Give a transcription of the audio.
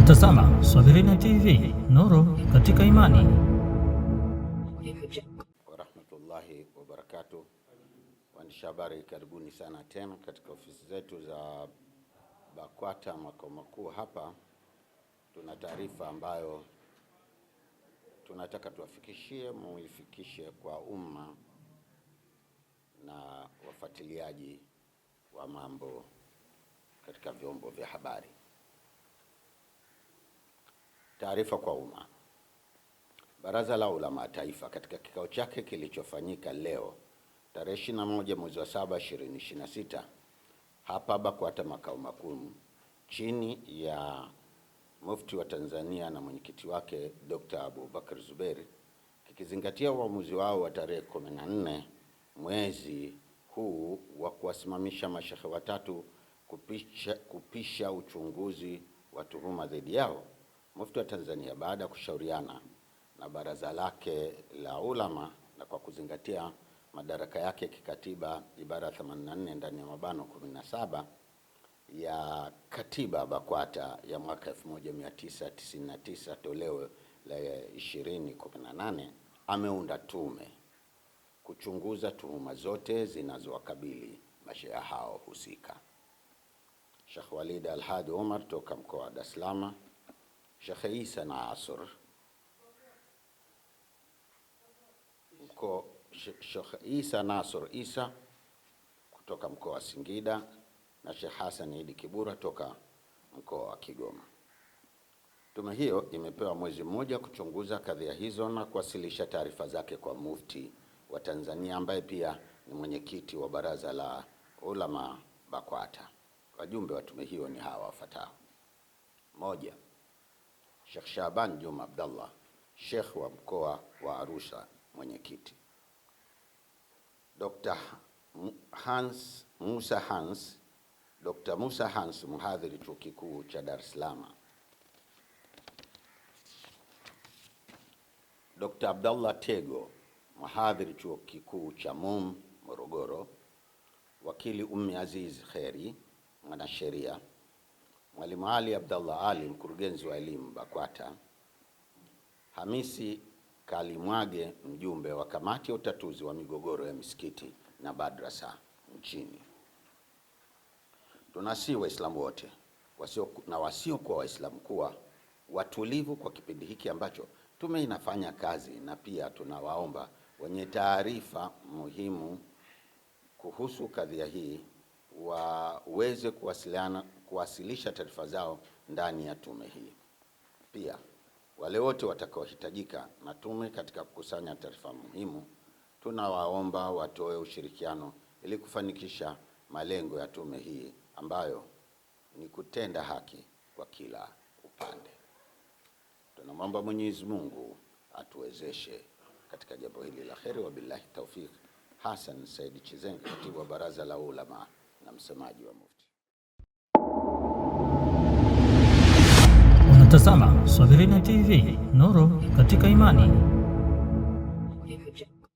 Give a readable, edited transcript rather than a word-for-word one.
Unatazama Swahilina TV, nuru katika imani. Warahmatullahi wabarakatuh. Waandishi habari, karibuni sana tena katika ofisi zetu za BAKWATA makao makuu hapa. Tuna taarifa ambayo tunataka muifikishe kwa umma na wafuatiliaji wa mambo katika vyombo vya habari. Taarifa kwa umma. Baraza la Ulama Taifa katika kikao chake kilichofanyika leo tarehe 21 mwezi wa 7 2026 hapa BAKWATA makao makuu chini ya Mufti wa Tanzania na mwenyekiti wake Dr. Abubakar Zuberi, kikizingatia uamuzi wao wa tarehe 14 mwezi huu wa kuwasimamisha mashehe watatu kupisha uchunguzi wa tuhuma dhidi yao. Mufti wa Tanzania, baada ya kushauriana na baraza lake la ulama na kwa kuzingatia madaraka yake kikatiba ibara 84 ndani ya mabano 17 ya katiba BAKWATA ya mwaka 1999 toleo la 2018, ameunda tume kuchunguza tuhuma zote zinazowakabili mashehe hao husika. Sheikh Walid Al-Hadi Omar toka mkoa wa Dar es Salaam, Sheikh Isa Nasr Sheikh Isa Nasr Isa kutoka mkoa wa Singida na Sheikh Hassan Idi Kibura toka mkoa wa Kigoma. Tume hiyo imepewa mwezi mmoja kuchunguza kadhia hizo na kuwasilisha taarifa zake kwa Mufti wa Tanzania ambaye pia ni mwenyekiti wa baraza la ulama BAKWATA. Wajumbe wa tume hiyo ni hawa wafuatao: 1. Sheikh Shaban Juma Abdallah, Sheikh wa mkoa wa Arusha, mwenyekiti. Dr. Musa Hans, mhadhiri chuo kikuu cha Dar es Salaam. Dr. Abdallah Tego, mhadhiri chuo kikuu cha Morogoro. Wakili Ummi Aziz Kheri, mwanasheria. Mwalimu Ali Abdallah Ali, mkurugenzi wa elimu BAKWATA. Hamisi Kalimwage, mjumbe wa kamati ya utatuzi wa migogoro ya misikiti na madrasa nchini. Tunasihi Waislamu wote wasiokuwa Waislamu kuwa watulivu kwa kipindi hiki ambacho tume inafanya kazi, na pia tunawaomba wenye taarifa muhimu kuhusu kadhia hii waweze kuwasilisha taarifa zao ndani ya tume hii. Pia wale wote watakaohitajika na tume katika kukusanya taarifa muhimu, tunawaomba watoe ushirikiano ili kufanikisha malengo ya tume hii ambayo ni kutenda haki kwa kila upande. Tunamwomba Mwenyezi Mungu atuwezeshe katika jambo hili la kheri. Wabillahi tawfik. Hassan Said Chizenga, katibu wa baraza la ulama na msemaji wa Mufti. Unatazama Swahilina TV, nuru katika imani.